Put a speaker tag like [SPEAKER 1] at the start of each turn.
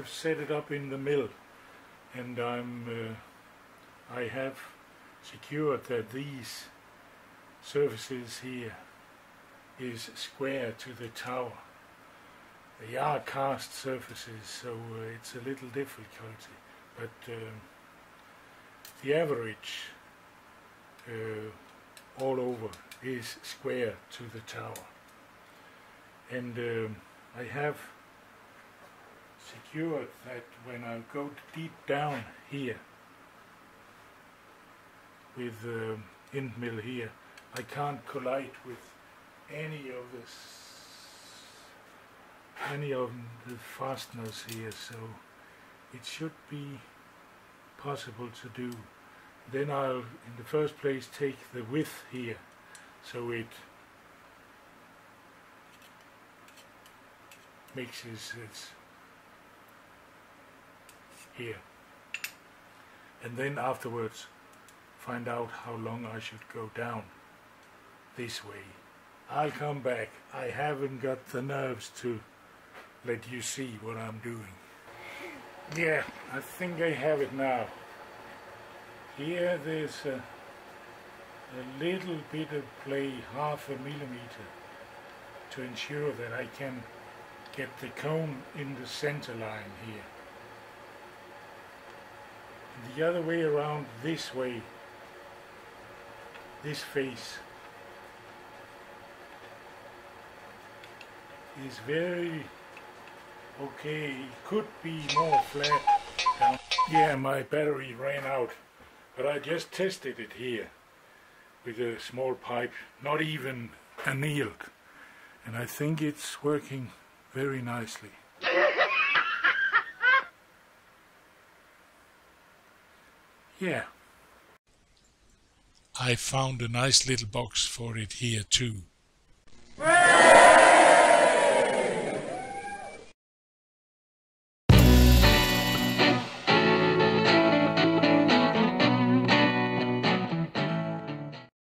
[SPEAKER 1] I've set it up in the mill, and I have secured that these surfaces here is square to the tower. They are cast surfaces, so it's a little difficulty, but the average all over is square to the tower. And I have secured that when I go deep down here with the end mill here, I can't collide with any of the fasteners here, so it should be possible to do. Then I'll in the first place take the width here, so it mixes it here, and then afterwards find out how long I should go down this way. I'll come back. I haven't got the nerves to let you see what I'm doing. Yeah, I think I have it now. Here there's a little bit of play, 0.5 millimeter, to ensure that I can get the cone in the center line here. And the other way around, this way, this face is very okay. It could be more flat down. Yeah, my battery ran out, but I just tested it here with a small pipe, not even annealed, and I think it's working very nicely. Yeah. I found a nice little box for it here too.